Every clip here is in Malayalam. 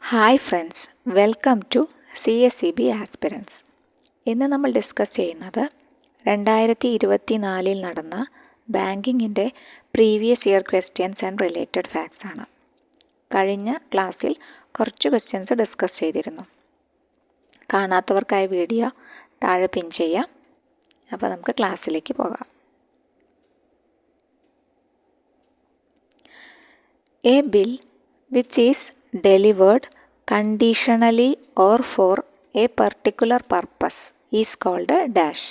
Hi friends, welcome to CSEB aspirants. ഇന്ന് നമ്മൾ ഡിസ്കസ് ചെയ്യുന്നത് 2024 നടന്ന ബാങ്കിങ്ങിൻ്റെ previous year questions and related facts ആണ്. കഴിഞ്ഞ ക്ലാസ്സിൽ കുറച്ച് ക്വസ്റ്റ്യൻസ് ഡിസ്കസ് ചെയ്തിരുന്നു. കാണാത്തവർക്കായി വീഡിയോ താഴെ പിൻ ചെയ്യാം. അപ്പോൾ നമുക്ക് ക്ലാസ്സിലേക്ക് പോകാം. A bill which is delivered conditionally or for a particular purpose is called a dash.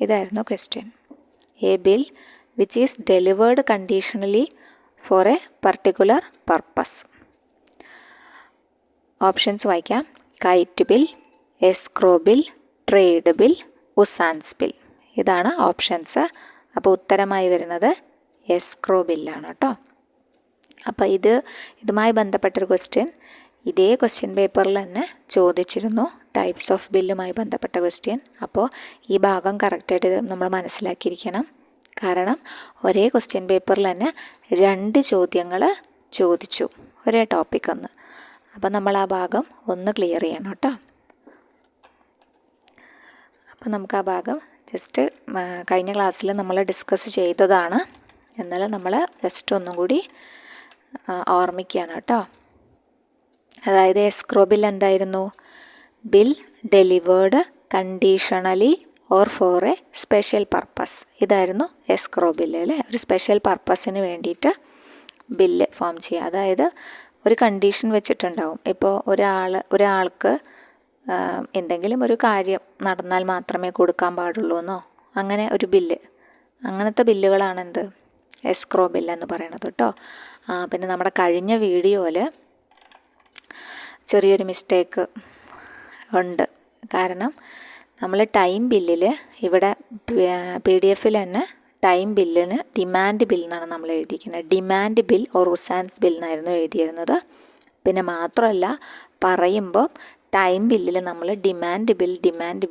ഇതായിരുന്നു question. A bill which is delivered conditionally for a particular purpose. Options വായിക്കാം. Kite bill, escrow bill, trade bill, usance bill. ഇതാണ് ഓപ്ഷൻസ്. അപ്പോൾ ഉത്തരമായി വരുന്നത് എസ്ക്രോ ബില്ലാണ് കേട്ടോ. അപ്പോൾ ഇതുമായി ബന്ധപ്പെട്ടൊരു ക്വസ്റ്റ്യൻ ഇതേ ക്വസ്റ്റ്യൻ പേപ്പറിൽ തന്നെ ചോദിച്ചിരുന്നു, ടൈപ്സ് ഓഫ് ബില്ലുമായി ബന്ധപ്പെട്ട ക്വസ്റ്റ്യൻ. അപ്പോൾ ഈ ഭാഗം കറക്റ്റായിട്ട് നമ്മൾ മനസ്സിലാക്കിയിരിക്കണം. കാരണം ഒരേ ക്വസ്റ്റ്യൻ പേപ്പറിൽ തന്നെ 2 ചോദ്യങ്ങൾ ചോദിച്ചു ഒരേ ടോപ്പിക് ഒന്ന്. അപ്പോൾ നമ്മൾ ആ ഭാഗം ഒന്ന് ക്ലിയർ ചെയ്യണം കേട്ടോ. അപ്പോൾ നമുക്ക് ആ ഭാഗം ജസ്റ്റ് കഴിഞ്ഞ ക്ലാസ്സിൽ നമ്മൾ ഡിസ്കസ് ചെയ്തതാണ്. എന്നാലും നമ്മൾ ജസ്റ്റ് ഒന്നും കൂടി ഓർമ്മിക്കുകയാണ് കേട്ടോ. അതായത് എസ്ക്രോ ബിൽ എന്തായിരുന്നു? Bill delivered conditionally or for a special purpose. ഇതായിരുന്നു എസ്ക്രോ ബില്ല് അല്ലേ. ഒരു സ്പെഷ്യൽ പർപ്പസിന് വേണ്ടിയിട്ട് ബില്ല് ഫോം ചെയ്യുക. അതായത് ഒരു കണ്ടീഷൻ വെച്ചിട്ടുണ്ടാവും. ഇപ്പോൾ ഒരാൾക്ക് എന്തെങ്കിലും ഒരു കാര്യം നടന്നാൽ മാത്രമേ കൊടുക്കാൻ പാടുള്ളൂ എന്നോ അങ്ങനെ ഒരു ബില്ല്, അങ്ങനത്തെ ബില്ലുകളാണ് എന്ത് എസ്ക്രോ ബില്ലെന്ന് പറയണത് കേട്ടോ. പിന്നെ നമ്മുടെ കഴിഞ്ഞ വീഡിയോയിൽ ചെറിയൊരു മിസ്റ്റേക്ക് ഉണ്ട്. കാരണം നമ്മൾ ടൈം ബില്ലിൽ ഇവിടെ PDF തന്നെ ടൈം ബില്ലിന് ഡിമാൻഡ് ബിൽ എന്നാണ് നമ്മൾ എഴുതിയിരിക്കുന്നത്. ഡിമാൻഡ് ബിൽ ഓർ ഉസാൻസ് ബിൽ എന്നായിരുന്നു എഴുതിയിരുന്നത്. പിന്നെ മാത്രമല്ല പറയുമ്പോൾ ടൈം ബില്ലിൽ നമ്മൾ ഡിമാൻഡ്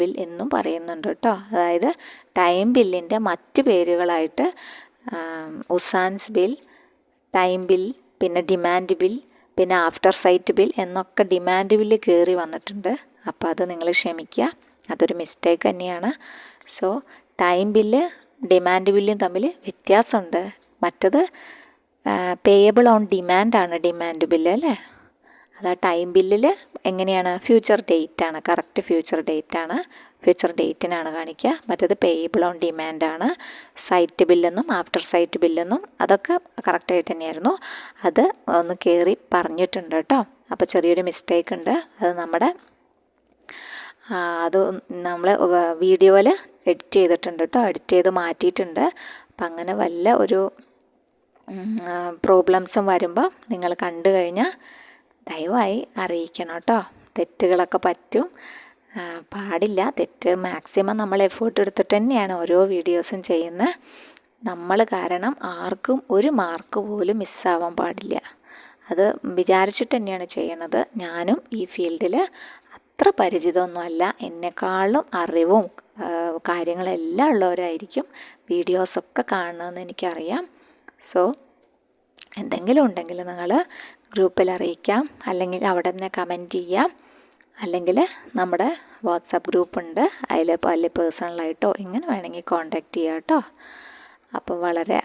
ബിൽ എന്നും പറയുന്നുണ്ട് കേട്ടോ. അതായത് ടൈം ബില്ലിൻ്റെ മറ്റ് പേരുകളായിട്ട് ഉസാൻസ് ബിൽ, ടൈം ബിൽ, പിന്നെ ഡിമാൻഡ് ബിൽ, പിന്നെ ആഫ്റ്റർ സൈറ്റ് ബിൽ എന്നൊക്കെ ഡിമാൻഡ് ബില്ല് കയറി വന്നിട്ടുണ്ട്. അപ്പോൾ അത് നിങ്ങൾ ക്ഷമിക്കുക, അതൊരു മിസ്റ്റേക്ക് തന്നെയാണ്. സോ ടൈം ബില്ല് ഡിമാൻഡ് ബില്ലും തമ്മിൽ വ്യത്യാസമുണ്ട്. മറ്റത് പേയബിൾ ഓൺ ഡിമാൻഡാണ് ഡിമാൻഡ് ബില്ല് അല്ലേ. അത് ടൈം ബില്ലിൽ എങ്ങനെയാണ്? ഫ്യൂച്ചർ ഡേറ്റാണ്, കറക്റ്റ് ഫ്യൂച്ചർ ഡേറ്റാണ്, ഫ്യൂച്ചർ ഡേറ്റിനാണ് കാണിക്കുക. മറ്റത് പേയബിൾ ഓൺ ഡിമാൻഡാണ്. സൈറ്റ് ബില്ലെന്നും ആഫ്റ്റർ സൈറ്റ് ബില്ലെന്നും അതൊക്കെ കറക്റ്റായിട്ട് തന്നെയായിരുന്നു. അത് ഒന്ന് കയറി പറഞ്ഞിട്ടുണ്ട് കേട്ടോ. അപ്പോൾ ചെറിയൊരു മിസ്റ്റേക്ക് ഉണ്ട്. അത് നമ്മൾ വീഡിയോയിൽ എഡിറ്റ് ചെയ്തിട്ടുണ്ട് കേട്ടോ. എഡിറ്റ് ചെയ്ത് മാറ്റിയിട്ടുണ്ട്. അപ്പം അങ്ങനെ വല്ല ഒരു പ്രോബ്ലംസും വരുമ്പോൾ നിങ്ങൾ കണ്ടു കഴിഞ്ഞാൽ ദയവായി അറിയിക്കണം കേട്ടോ. തെറ്റുകളൊക്കെ പറ്റും, പാടില്ല തെറ്റ്. മാക്സിമം നമ്മൾ എഫേർട്ട് എടുത്തിട്ട് തന്നെയാണ് ഓരോ വീഡിയോസും ചെയ്യുന്നത്. നമ്മൾ കാരണം ആർക്കും ഒരു മാർക്ക് പോലും മിസ്സാവാൻ പാടില്ല. അത് വിചാരിച്ചിട്ട് തന്നെയാണ് ചെയ്യണത്. ഞാനും ഈ ഫീൽഡിൽ അത്ര പരിചിതമൊന്നുമല്ല. എന്നെക്കാളും അറിവും കാര്യങ്ങളെല്ലാം ഉള്ളവരായിരിക്കും വീഡിയോസൊക്കെ കാണുന്നതെന്ന് എനിക്കറിയാം. സോ എന്തെങ്കിലും ഉണ്ടെങ്കിൽ നിങ്ങൾ ഗ്രൂപ്പിൽ അറിയിക്കാം, അല്ലെങ്കിൽ അവിടെ തന്നെ കമൻറ്റ് ചെയ്യാം, അല്ലെങ്കിൽ നമ്മുടെ വാട്സാപ്പ് ഗ്രൂപ്പുണ്ട്, അതിൽ പേഴ്സണലായിട്ടോ എങ്ങനെ വേണമെങ്കിൽ കോൺടാക്റ്റ് ചെയ്യാം കേട്ടോ. അപ്പോൾ വളരെ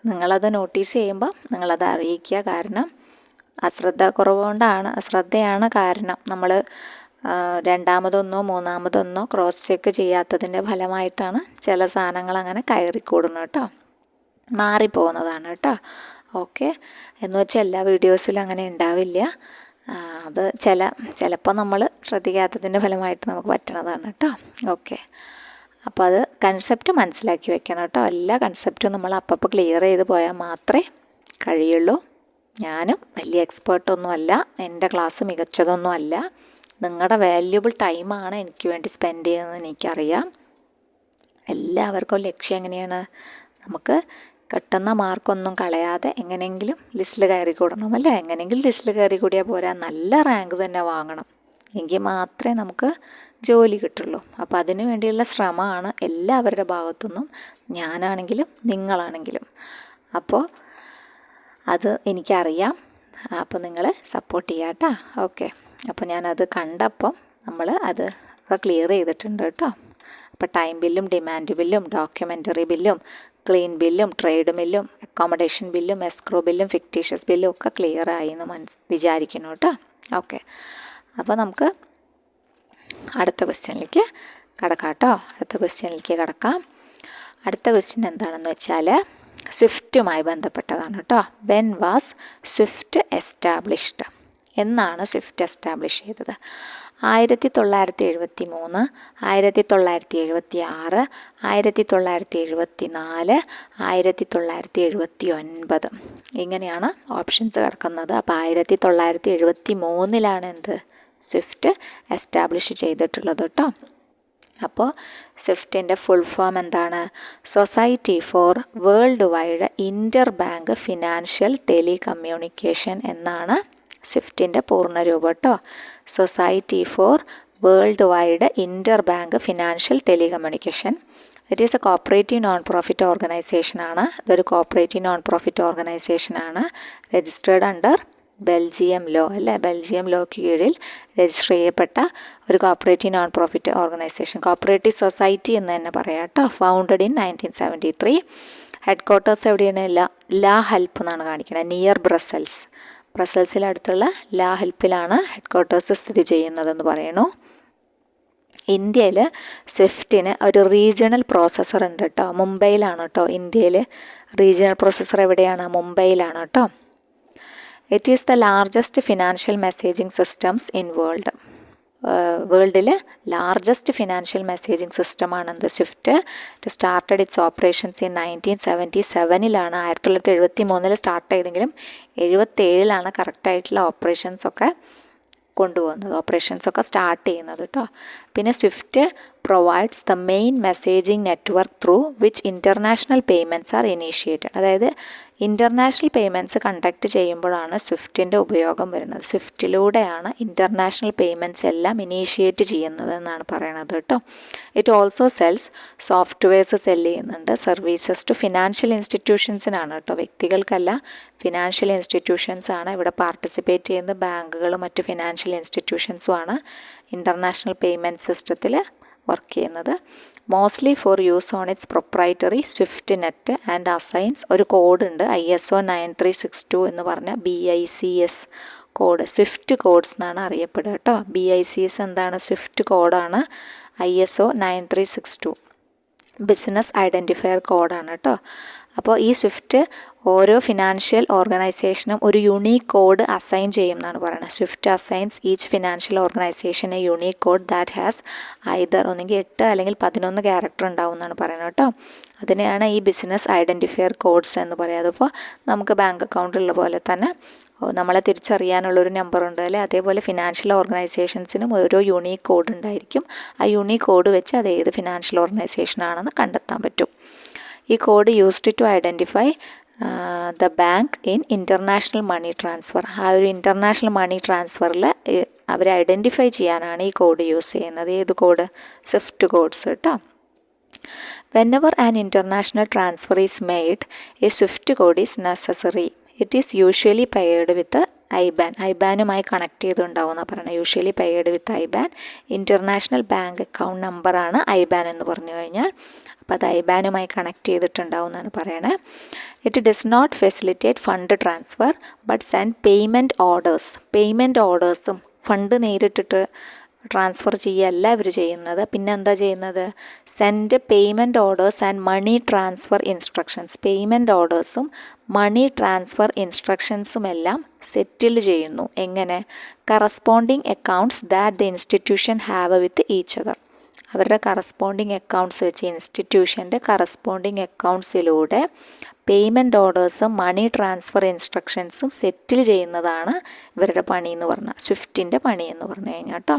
നിങ്ങളത് നോട്ടീസ് ചെയ്യുമ്പോൾ നിങ്ങളത് അറിയിക്കുക. കാരണം അശ്രദ്ധയാണ് കാരണം. നമ്മൾ രണ്ടാമതൊന്നോ മൂന്നാമതൊന്നോ ക്രോസ് ചെക്ക് ചെയ്യാത്തതിൻ്റെ ഫലമായിട്ടാണ് ചില സാധനങ്ങൾ അങ്ങനെ കയറിക്കൂടുന്നത് കേട്ടോ, മാറിപ്പോകുന്നതാണ് കേട്ടോ. ഓക്കെ, എന്ന് വെച്ചാൽ എല്ലാ വീഡിയോസിലും അങ്ങനെ ഉണ്ടാവില്ല. അത് ചിലപ്പോൾ നമ്മൾ ശ്രദ്ധിക്കാത്തതിൻ്റെ ഫലമായിട്ട് നമുക്ക് പറ്റണതാണ് കേട്ടോ. ഓക്കെ, അപ്പോൾ അത് കൺസെപ്റ്റ് മനസ്സിലാക്കി വെക്കണം കേട്ടോ. എല്ലാ കൺസെപ്റ്റും നമ്മൾ അപ്പോൾ ക്ലിയർ ചെയ്ത് പോയാൽ മാത്രമേ കഴിയുള്ളൂ. ഞാനും വലിയ എക്സ്പേർട്ടൊന്നുമല്ല, എൻ്റെ ക്ലാസ് മികച്ചതൊന്നുമല്ല. നിങ്ങളുടെ വാല്യുബിൾ ടൈമാണ് എനിക്ക് വേണ്ടി സ്പെൻഡ് ചെയ്യുന്നതെന്ന് എനിക്കറിയാം. എല്ലാവർക്കും ലക്ഷ്യം എങ്ങനെയാണ്? നമുക്ക് കിട്ടുന്ന മാർക്കൊന്നും കളയാതെ എങ്ങനെയെങ്കിലും ലിസ്റ്റിൽ കയറി കൂടണം അല്ലേ. എങ്ങനെയെങ്കിലും ലിസ്റ്റിൽ കയറി കൂടിയാൽ പോരാ, നല്ല റാങ്ക് തന്നെ വാങ്ങണം. എങ്കിൽ മാത്രമേ നമുക്ക് ജോലി കിട്ടുള്ളൂ. അപ്പോൾ അതിന് വേണ്ടിയുള്ള ശ്രമമാണ് എല്ലാവരുടെ ഭാഗത്തുനിന്നും, ഞാനാണെങ്കിലും നിങ്ങളാണെങ്കിലും. അപ്പോൾ അത് എനിക്കറിയാം. അപ്പോൾ നിങ്ങൾ സപ്പോർട്ട് ചെയ്യാം കേട്ടോ. ഓക്കെ, അപ്പോൾ ഞാനത് കണ്ടപ്പം നമ്മൾ അത് ക്ലിയർ ചെയ്തിട്ടുണ്ട് കേട്ടോ. അപ്പോൾ ടൈം ബില്ലും ഡിമാൻഡ് ബില്ലും ഡോക്യുമെൻ്ററി ബില്ലും ക്ലീൻ ബില്ലും ട്രേഡ് ബില്ലും അക്കോമഡേഷൻ ബില്ലും എസ്ക്രോ ബില്ലും ഫിക്റ്റീഷ്യസ് ബില്ലും ഒക്കെ ക്ലിയർ ആയി എന്ന് വിചാരിക്കുന്നു കേട്ടോ. ഓക്കെ, അപ്പോൾ നമുക്ക് അടുത്ത ക്വസ്റ്റ്യനിലേക്ക് കടക്കാം കേട്ടോ. അടുത്ത ക്വസ്റ്റ്യൻ എന്താണെന്ന് വെച്ചാൽ സ്വിഫ്റ്റുമായി ബന്ധപ്പെട്ടതാണ് കേട്ടോ. When was Swift established? എന്നാണ് സ്വിഫ്റ്റ് എസ്റ്റാബ്ലിഷ് ചെയ്തത്? 1973, 1976, 1974, 1979 ഇങ്ങനെയാണ് ഓപ്ഷൻസ് കിടക്കുന്നത്. അപ്പോൾ 1973 എന്ത് സ്വിഫ്റ്റ് എസ്റ്റാബ്ലിഷ് ചെയ്തിട്ടുള്ളത് കേട്ടോ. അപ്പോൾ സ്വിഫ്റ്റിൻ്റെ ഫുൾ ഫോം എന്താണ്? Society for worldwide interbank financial telecommunication എന്നാണ് സ്വിഫ്റ്റിൻ്റെ പൂർണ്ണരൂപം കേട്ടോ. Society for worldwide interbank financial telecommunication. It is a cooperative non profit ഓർഗനൈസേഷനാണ്. ഇതൊരു കോപ്പറേറ്റീവ് നോൺ പ്രോഫിറ്റ് ഓർഗനൈസേഷനാണ്. രജിസ്റ്റേർഡ് അണ്ടർ ബെൽജിയം ലോ അല്ലേ. ബെൽജിയം ലോയ്ക്ക് കീഴിൽ രജിസ്റ്റർ ചെയ്യപ്പെട്ട ഒരു cooperative non profit organisation, cooperative society എന്ന് തന്നെ പറയാം കേട്ടോ. Founded in 1973. ഹെഡ് ക്വാർട്ടേഴ്സ് എവിടെയാണ്? ലാ ഹെൽപ്പ് എന്നാണ് കാണിക്കുന്നത്, നിയർ ബ്രസൽസിലടുത്തുള്ള ലാ ഹെൽപ്പിലാണ് ഹെഡ് ക്വാർട്ടേഴ്സ് സ്ഥിതി ചെയ്യുന്നതെന്ന് പറയുന്നു. ഇന്ത്യയിൽ സ്വിഫ്റ്റിന് ഒരു റീജിയണൽ പ്രോസസ്സർ ഉണ്ട് കേട്ടോ. മുംബൈയിലാണ് കേട്ടോ ഇന്ത്യയിൽ റീജിയണൽ പ്രോസസ്സർ. എവിടെയാണ്? മുംബൈയിലാണ് കേട്ടോ. It is the largest financial messaging systems in വേൾഡിൽ ലാർജസ്റ്റ് ഫിനാൻഷ്യൽ മെസ്സേജിങ് സിസ്റ്റമാണെന്ത് SWIFT. It started its operations in 1977. 1973 start ചെയ്തെങ്കിലും 1977 കറക്റ്റായിട്ടുള്ള ഓപ്പറേഷൻസൊക്കെ സ്റ്റാർട്ട് ചെയ്യുന്നത് കേട്ടോ. പിന്നെ SWIFT provides the main messaging network through which international payments are initiated. അതായത് ഇൻ്റർനാഷണൽ പേയ്മെൻറ്റ്സ് കണ്ടക്ട് ചെയ്യുമ്പോഴാണ് സ്വിഫ്റ്റിൻ്റെ ഉപയോഗം വരുന്നത്. സ്വിഫ്റ്റിലൂടെയാണ് ഇൻ്റർനാഷണൽ പേയ്മെൻറ്റ്സ് എല്ലാം ഇനീഷ്യേറ്റ് ചെയ്യുന്നത് എന്നാണ് പറയണത് കേട്ടോ. It also sells softwares sell ചെയ്യുന്നുണ്ട്. സർവീസസ് ടു ഫിനാൻഷ്യൽ ഇൻസ്റ്റിറ്റ്യൂഷൻസിനാണ് കേട്ടോ, വ്യക്തികൾക്കല്ല. ഫിനാൻഷ്യൽ ഇൻസ്റ്റിറ്റ്യൂഷൻസാണ് ഇവിടെ പാർട്ടിസിപ്പേറ്റ് ചെയ്യുന്ന. ബാങ്കുകളും മറ്റ് ഫിനാൻഷ്യൽ ഇൻസ്റ്റിറ്റ്യൂഷൻസുമാണ് ഇൻ്റർനാഷണൽ പേയ്മെൻറ്റ് സിസ്റ്റത്തിൽ വർക്ക് ചെയ്യുന്നത്. Mostly for use on its proprietary SWIFT net and assigns ഒരു കോഡുണ്ട്, ISO 9362 എന്ന് പറഞ്ഞ BICS കോഡ്. സ്വിഫ്റ്റ് കോഡ്സ് എന്നാണ് അറിയപ്പെടുക കേട്ടോ. BICS എന്താണ്? സ്വിഫ്റ്റ് കോഡാണ്. ISO 9362 ബിസിനസ് ഐഡൻറ്റിഫയർ കോഡാണ് കേട്ടോ. അപ്പോൾ ഈ സ്വിഫ്റ്റ് ഓരോ ഫിനാൻഷ്യൽ ഓർഗനൈസേഷനും ഒരു യുണീക്ക് കോഡ് അസൈൻ ചെയ്യും എന്നാണ് പറയുന്നത്. Swift assigns each financial organisation A unique code that has either ഒന്നെങ്കിൽ 8 അല്ലെങ്കിൽ 11 ക്യാരക്ടർ ഉണ്ടാവും എന്നാണ് പറയുന്നത് കേട്ടോ. അതിനെയാണ് ഈ ബിസിനസ് ഐഡൻറ്റിഫയർ കോഡ്സ് എന്ന് പറയുന്നത്. അപ്പോൾ നമുക്ക് ബാങ്ക് അക്കൗണ്ടുള്ള പോലെ തന്നെ നമ്മളെ തിരിച്ചറിയാനുള്ളൊരു നമ്പറുണ്ട് അല്ലേ. അതേപോലെ ഫിനാൻഷ്യൽ ഓർഗനൈസേഷൻസിനും ഓരോ യുണീക്ക് കോഡ് ഉണ്ടായിരിക്കും. ആ യുണീക്ക് കോഡ് വെച്ച് അത് ഏത് ഫിനാൻഷ്യൽ ഓർഗനൈസേഷനാണെന്ന് കണ്ടെത്താൻ പറ്റും. ഈ code used to identify the bank in international money transfer. ആ ഒരു ഇൻ്റർനാഷണൽ മണി ട്രാൻസ്ഫറിൽ അവരെ ഐഡൻറ്റിഫൈ ചെയ്യാനാണ് ഈ കോഡ് യൂസ് ചെയ്യുന്നത്. ഏത് കോഡ്? സ്വിഫ്റ്റ് കോഡ്സ് കേട്ടോ. Whenever an international transfer is made, a SWIFT code is necessary. It is usually paired with IBAN. IBAനുമായി കണക്ട് ചെയ്തുണ്ടാവുമെന്നാണ് പറയുന്നത്. Usually paid with IBAN. International bank account നമ്പറാണ് IBAN എന്ന് പറഞ്ഞു കഴിഞ്ഞാൽ. അപ്പോൾ അത് IBAനുമായി കണക്ട് ചെയ്തിട്ടുണ്ടാവും എന്നാണ് പറയണത്. It does not facilitate fund transfer but send payment orders. Payment ഓർഡേഴ്സും ഫണ്ട് നേരിട്ടിട്ട് ട്രാൻസ്ഫർ ചെയ്യല്ല ഇവർ ചെയ്യുന്നത്. പിന്നെ എന്താ ചെയ്യുന്നത്? Send payment orders and money transfer instructions. Payment ഓർഡേഴ്സും മണി ട്രാൻസ്ഫർ ഇൻസ്ട്രക്ഷൻസും എല്ലാം സെറ്റിൽ ചെയ്യുന്നു. എങ്ങനെ? Corresponding accounts that the institution have with each other. അവരുടെ കറസ്പോണ്ടിങ് അക്കൗണ്ട്സ് വെച്ച് ഇൻസ്റ്റിറ്റ്യൂഷൻ്റെ കറസ്പോണ്ടിങ് അക്കൗണ്ട്സിലൂടെ പേയ്മെൻറ്റ് ഓർഡേഴ്സും മണി ട്രാൻസ്ഫർ ഇൻസ്ട്രക്ഷൻസും സെറ്റിൽ ചെയ്യുന്നതാണ് ഇവരുടെ പണി എന്ന് പറഞ്ഞാൽ, സ്വിഫ്റ്റിൻ്റെ പണി എന്ന് പറഞ്ഞു കഴിഞ്ഞാൽ കേട്ടോ.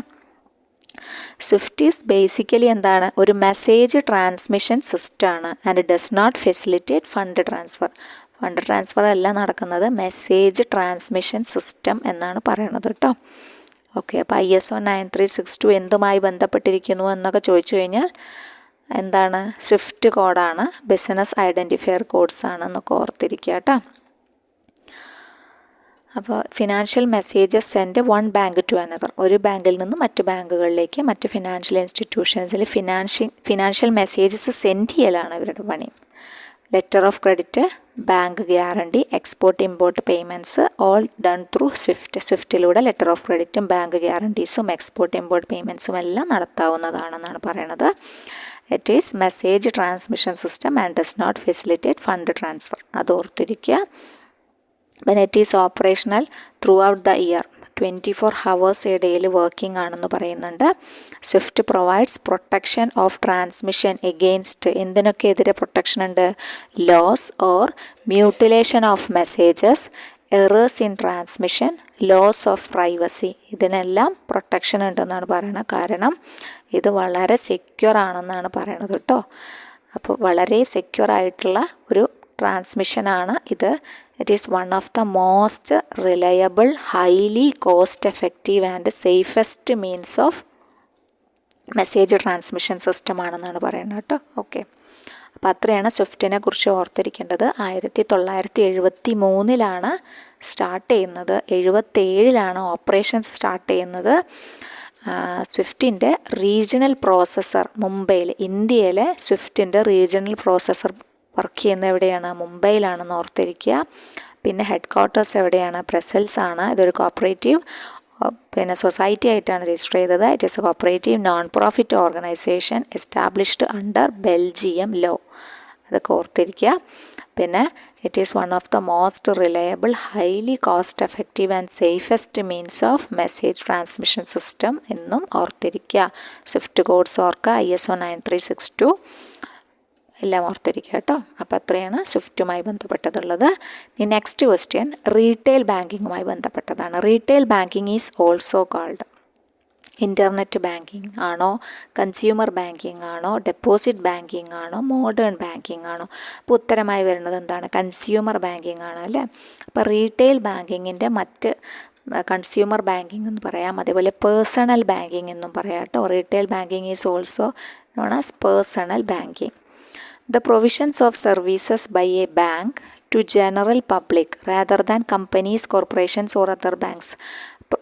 സ്വിഫ്റ്റ് ഈസ് ബേസിക്കലി എന്താണ്? ഒരു മെസ്സേജ് ട്രാൻസ്മിഷൻ സിസ്റ്റമാണ് and does not facilitate fund transfer. Fund transfer അല്ല നടക്കുന്നത്, മെസ്സേജ് ട്രാൻസ്മിഷൻ സിസ്റ്റം എന്നാണ് പറയുന്നത് കേട്ടോ. ഓക്കെ, അപ്പോൾ ISO 9362 എന്തുമായി ബന്ധപ്പെട്ടിരിക്കുന്നു എന്നൊക്കെ ചോദിച്ചു കഴിഞ്ഞാൽ എന്താണ്? സ്വിഫ്റ്റ് കോഡാണ്, ബിസിനസ് ഐഡൻറ്റിഫയർ കോഡ്സ് ആണെന്നൊക്കെ ഓർത്തിരിക്കുക കേട്ടോ. അപ്പോൾ financial messages send one bank to another, ഒരു ബാങ്കിൽ നിന്ന് മറ്റു ബാങ്കുകളിലേക്ക് മറ്റ് ഫിനാൻഷ്യൽ ഇൻസ്റ്റിറ്റ്യൂഷൻസിൽ ഫിനാൻഷ്യൽ മെസ്സേജസ് സെൻഡ് ചെയ്യലാണ് ഇവരുടെ പണി. Letter of credit, bank guarantee, export import payments all done through SWIFT. സ്വിഫ്റ്റിലൂടെ ലെറ്റർ ഓഫ് ക്രെഡിറ്റും ബാങ്ക് ഗ്യാരണ്ടീസും എക്സ്പോർട്ട് ഇമ്പോർട്ട് പേയ്മെൻറ്റ്സും എല്ലാം നടത്താവുന്നതാണെന്നാണ് പറയണത്. It is message transmission system and does not facilitate fund transfer. അത് ഓർത്തിരിക്കുക. When it is operational throughout the year, 24 hours a day working ആണെന്ന് പറയുന്നുണ്ട്. SWIFT provides protection of transmission against, എന്തിനൊക്കെ എതിരെ പ്രൊട്ടക്ഷൻ ഉണ്ട്? Loss or mutilation of messages, errors in transmission, loss of privacy, ഇതിനെല്ലാം പ്രൊട്ടക്ഷൻ ഉണ്ടെന്നാണ് പറയുന്നത്. കാരണം ഇത് വളരെ സെക്യൂർ ആണെന്നാണ് പറയണത് കേട്ടോ. അപ്പോൾ വളരെ സെക്യൂർ ആയിട്ടുള്ള ഒരു ട്രാൻസ്മിഷനാണ് ഇത്. It is one of the most reliable, highly cost effective and safest means of message transmission system ആണെന്നാണ് പറയുന്നത് കേട്ടോ. ഓക്കെ, അപ്പോൾ അത്രയാണ് സ്വിഫ്റ്റിനെ കുറിച്ച് ഓർത്തിരിക്കേണ്ടത്. 1973 സ്റ്റാർട്ട് ചെയ്യുന്നത്, 77 ഓപ്പറേഷൻസ് സ്റ്റാർട്ട് ചെയ്യുന്നത്. സ്വിഫ്റ്റിൻ്റെ റീജിയണൽ പ്രോസസ്സർ മുംബൈയിൽ, ഇന്ത്യയിലെ സ്വിഫ്റ്റിൻ്റെ റീജിയണൽ പ്രോസസ്സർ വർക്ക് ചെയ്യുന്നത് എവിടെയാണ്? മുംബൈയിലാണെന്ന് ഓർത്തിരിക്കുക. പിന്നെ ഹെഡ് ക്വാർട്ടേഴ്സ് എവിടെയാണ്? ബ്രസൽസ് ആണ്. ഇതൊരു കോപ്പറേറ്റീവ് സൊസൈറ്റി ആയിട്ടാണ് രജിസ്റ്റർ ചെയ്തത്. It is a cooperative non profit organisation established under Belgium law. അതൊക്കെ ഓർത്തിരിക്കുക. പിന്നെ it is one of the most reliable, highly cost effective and safest means of message transmission system എന്നും ഓർത്തിരിക്കുക. സ്വിഫ്റ്റ് കോഡ്സ് ഓർക്കുക, ISO 9362 എല്ലാം ഓർത്തിരിക്കുക കേട്ടോ. അപ്പോൾ അത്രയാണ് സ്വിഫ്റ്റുമായി ബന്ധപ്പെട്ടതുള്ളത്. ഇനി നെക്സ്റ്റ് ക്വസ്റ്റ്യൻ റീറ്റെയിൽ ബാങ്കിങ്ങുമായി ബന്ധപ്പെട്ടതാണ്. Retail banking is also called internet banking ആണോ, കൺസ്യൂമർ ബാങ്കിങ് ആണോ, ഡെപ്പോസിറ്റ് ബാങ്കിങ് ആണോ, മോഡേൺ ബാങ്കിങ് ആണോ? അപ്പോൾ ഉത്തരമായി വരുന്നത് എന്താണ്? കൺസ്യൂമർ ബാങ്കിങ് ആണ് അല്ലേ. അപ്പോൾ റീറ്റെയിൽ ബാങ്കിങ്ങിൻ്റെ മറ്റ് കൺസ്യൂമർ ബാങ്കിങ് എന്ന് പറയാം, അതേപോലെ പേഴ്സണൽ ബാങ്കിങ് എന്നും പറയാം കേട്ടോ. Retail banking is also known as personal banking. The provisions of services by a bank to general public rather than companies, corporations or other banks.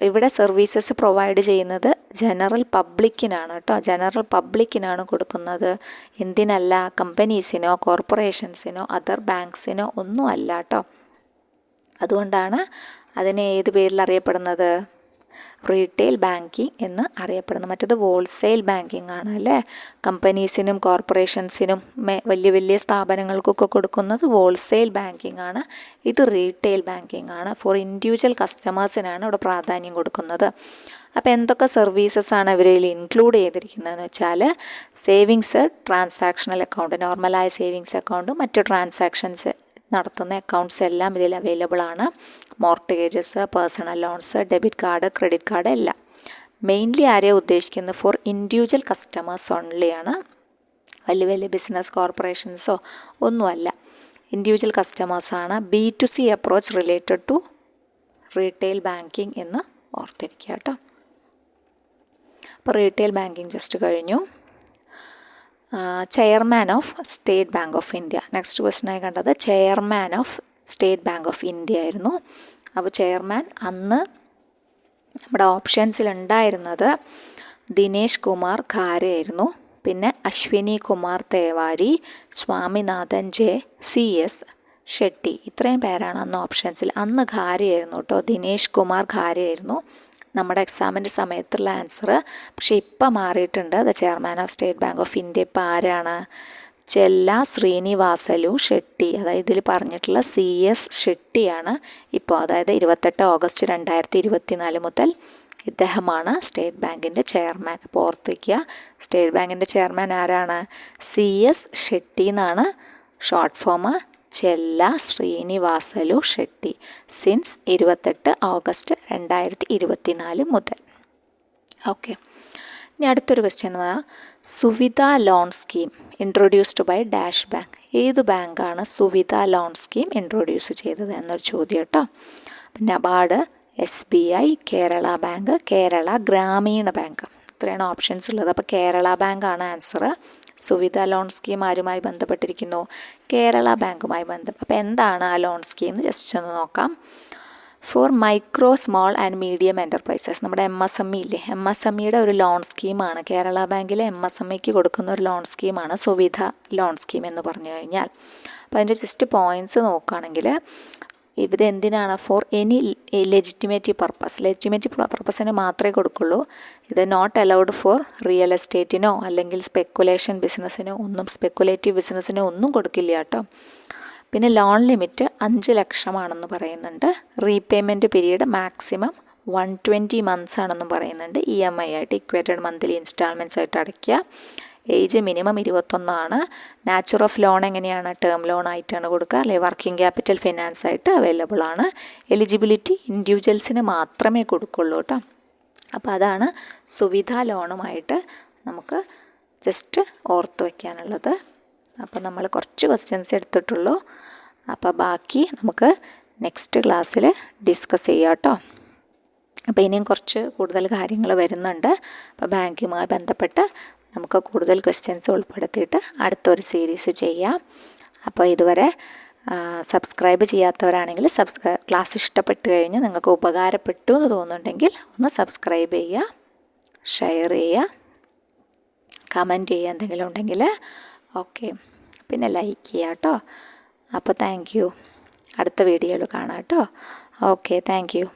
ഇവിടെ സർവീസസ് പ്രൊവൈഡ് ചെയ്യുന്നത് ജനറൽ പബ്ലിക്കിനാണ് കേട്ടോ. ജനറൽ പബ്ലിക്കിനാണ് കൊടുക്കുന്നത്, എന്തിനല്ല? കമ്പനീസിനോ കോർപ്പറേഷൻസിനോ അതർ ബാങ്ക്സിനോ ഒന്നും അല്ല കേട്ടോ. അതുകൊണ്ടാണ് അതിനെ ഏത് പേരിൽ അറിയപ്പെടുന്നത്? റീറ്റെയിൽ ബാങ്കിങ് എന്ന് അറിയപ്പെടുന്നു. മറ്റത് ഹോൾസെയിൽ ബാങ്കിങ് ആണ് അല്ലേ. കമ്പനീസിനും കോർപ്പറേഷൻസിനും വലിയ വലിയ സ്ഥാപനങ്ങൾക്കൊക്കെ കൊടുക്കുന്നത് ഹോൾസെയിൽ ബാങ്കിങ് ആണ്. ഇത് റീറ്റെയിൽ ബാങ്കിങ് ആണ്. ഫോർ ഇൻഡിവിജ്വൽ കസ്റ്റമേഴ്സിനാണ് ഇവിടെ പ്രാധാന്യം കൊടുക്കുന്നത്. അപ്പോൾ എന്തൊക്കെ സർവീസസ് ആണ് ഇവരിൽ ഇൻക്ലൂഡ് ചെയ്തിരിക്കുന്നതെന്ന് വെച്ചാൽ സേവിങ്സ്, ട്രാൻസാക്ഷണൽ അക്കൗണ്ട്, നോർമലായ സേവിങ്സ് അക്കൗണ്ട്, മറ്റ് ട്രാൻസാക്ഷൻസ് നടത്തുന്ന അക്കൗണ്ട്സ് എല്ലാം ഇതിൽ അവൈലബിൾ ആണ്. Mortgages, personal loans, debit card, credit card എല്ലാം. മെയിൻലി ആരെയാണ് ഉദ്ദേശിക്കുന്നത്? ഫോർ ഇൻഡിവിജ്വൽ കസ്റ്റമേഴ്സ് ഓൺലിയാണ്. വലിയ വലിയ ബിസിനസ് കോർപ്പറേഷൻസോ ഒന്നുമല്ല, ഇൻഡിവിജ്വൽ കസ്റ്റമേഴ്സാണ്. B2C approach related to retail banking എന്ന് ഓർത്തിരിക്കുക കേട്ടോ. അപ്പോൾ റീറ്റെയിൽ ബാങ്കിങ് ജസ്റ്റ് കഴിഞ്ഞു. Chairman of State Bank of India, next ക്വസ്റ്റ്യനായി കണ്ടത് chairman of State Bank of India ആയിരുന്നു. അപ്പോൾ ചെയർമാൻ അന്ന് നമ്മുടെ ഓപ്ഷൻസിൽ ഉണ്ടായിരുന്നത് ദിനേശ് കുമാർ ഖാരെ ആയിരുന്നു, പിന്നെ അശ്വിനി കുമാർ തേവാരി, സ്വാമിനാഥൻ ജെ, CS ഷെട്ടി. ഇത്രയും പേരാണ് അന്ന് ഓപ്ഷൻസിൽ. അന്ന് ഖാരെ ആയിരുന്നു കേട്ടോ, ദിനേശ് കുമാർ ഖാരെ ആയിരുന്നു നമ്മുടെ എക്സാമിൻ്റെ സമയത്തുള്ള ആൻസർ. പക്ഷേ ഇപ്പം മാറിയിട്ടുണ്ട്. The chairman of State Bank of India ഇപ്പം ആരാണ്? ചെല്ല ശ്രീനിവാസലു ഷെട്ടി. അതായത് ഇതിൽ പറഞ്ഞിട്ടുള്ള CS ഷെട്ടിയാണ് ഇപ്പോൾ, അതായത് 28 ഓഗസ്റ്റ് 2024 മുതൽ ഇദ്ദേഹമാണ് സ്റ്റേറ്റ് ബാങ്കിൻ്റെ ചെയർമാൻ. അപ്പോൾ ഓർത്തിക്കുക, സ്റ്റേറ്റ് ബാങ്കിൻ്റെ ചെയർമാൻ ആരാണ്? CS ഷെട്ടി എന്നാണ് ഷോർട്ട് ഫോം. ചെല്ല ശ്രീനിവാസലു ഷെട്ടി സിൻസ് 28 ഓഗസ്റ്റ് 2024 മുതൽ. ഓക്കെ, ഇനി അടുത്തൊരു ക്വസ്റ്റ്യൻ എന്ന് പറഞ്ഞാൽ Suvidha loan scheme introduced by dash bank. ഏത് ബാങ്കാണ് സുവിധ ലോൺ സ്കീം ഇൻട്രൊഡ്യൂസ് ചെയ്തത് എന്നൊരു ചോദ്യം കേട്ടോ. NABARD, SBI, Kerala bank, Kerala ഗ്രാമീണ ബാങ്ക്. ഇത്രയാണ് ഓപ്ഷൻസ് ഉള്ളത്. അപ്പോൾ കേരള ബാങ്കാണ് ആൻസർ. സുവിധ ലോൺ സ്കീം ആരുമായി ബന്ധപ്പെട്ടിരിക്കുന്നു? കേരള ബാങ്കുമായി ബന്ധം. അപ്പോൾ എന്താണ് ആ ലോൺ സ്കീം എന്ന് ജസ്റ്റ് ഒന്ന് നോക്കാം. For micro small and medium enterprises. നമ്മുടെ MSME ഇല്ലേ, MSMEയുടെ ഒരു ലോൺ സ്കീമാണ്. കേരള ബാങ്കിലെ MSMEക്ക് കൊടുക്കുന്ന ഒരു ലോൺ സ്കീമാണ് സുവിധ ലോൺ സ്കീം എന്ന് പറഞ്ഞു കഴിഞ്ഞാൽ. അപ്പോൾ അതിൻ്റെ ജസ്റ്റ് പോയിൻറ്റ്സ് നോക്കുകയാണെങ്കിൽ, ഇത് എന്തിനാണ്? ഫോർ എനി ലെജിറ്റിമേറ്റ് പർപ്പസിന് മാത്രമേ കൊടുക്കുള്ളൂ. ഇത് നോട്ട് അലൗഡ് ഫോർ റിയൽ എസ്റ്റേറ്റിനോ അല്ലെങ്കിൽ സ്പെക്കുലേഷൻ ബിസിനസ്സിനോ സ്പെക്കുലേറ്റീവ് ബിസിനസ്സിനോ ഒന്നും കൊടുക്കില്ല കേട്ടോ. പിന്നെ ലോൺ ലിമിറ്റ് 5 ലക്ഷമാണെന്ന് പറയുന്നുണ്ട്. റീപേയ്മെൻറ്റ് പീരീഡ് മാക്സിമം 120 months ആണെന്നും പറയുന്നുണ്ട്. EMI ആയിട്ട് ഇക്വേറ്റഡ് മന്ത്ലി ഇൻസ്റ്റാൾമെൻറ്റ്സ് ആയിട്ട് അടയ്ക്കുക. ഏജ് മിനിമം 21 ആണ്. നാച്ചർ ഓഫ് ലോൺ എങ്ങനെയാണ്? ടേം ലോൺ ആയിട്ടാണ് കൊടുക്കുക, അല്ലെങ്കിൽ വർക്കിംഗ് ക്യാപിറ്റൽ ഫിനാൻസ് ആയിട്ട് അവൈലബിൾ ആണ്. എലിജിബിലിറ്റി ഇൻഡിവിജ്വൽസിന് മാത്രമേ കൊടുക്കുള്ളൂ കേട്ടോ. അപ്പോൾ അതാണ് സുവിധ ലോണുമായിട്ട് നമുക്ക് ജസ്റ്റ് ഓർത്ത് വയ്ക്കാനുള്ളത്. അപ്പോൾ നമ്മൾ കുറച്ച് ക്വസ്റ്റ്യൻസ് എടുത്തിട്ടുള്ളൂ. അപ്പോൾ ബാക്കി നമുക്ക് നെക്സ്റ്റ് ക്ലാസ്സിൽ ഡിസ്കസ് ചെയ്യാം കേട്ടോ. അപ്പോൾ ഇനിയും കുറച്ച് കൂടുതൽ കാര്യങ്ങൾ വരുന്നുണ്ട്. അപ്പോൾ ബാങ്കുമായി ബന്ധപ്പെട്ട് നമുക്ക് കൂടുതൽ ക്വസ്റ്റ്യൻസ് ഉൾപ്പെടുത്തിയിട്ട് അടുത്തൊരു സീരീസ് ചെയ്യാം. അപ്പോൾ ഇതുവരെ സബ്സ്ക്രൈബ് ചെയ്യാത്തവരാണെങ്കിൽ ക്ലാസ് ഇഷ്ടപ്പെട്ട് കഴിഞ്ഞാൽ നിങ്ങൾക്ക് ഉപകാരപ്പെട്ടു എന്ന് തോന്നുന്നുണ്ടെങ്കിൽ ഒന്ന് സബ്സ്ക്രൈബ് ചെയ്യുക, ഷെയർ ചെയ്യുക, കമൻറ്റ് ചെയ്യുക എന്തെങ്കിലും ഉണ്ടെങ്കിൽ. ഓക്കെ, പിന്നെ ലൈക്ക് ചെയ്യുക കേട്ടോ. അപ്പോൾ താങ്ക് യു. അടുത്ത വീഡിയോയിൽ കാണാം കേട്ടോ. Okay, thank you.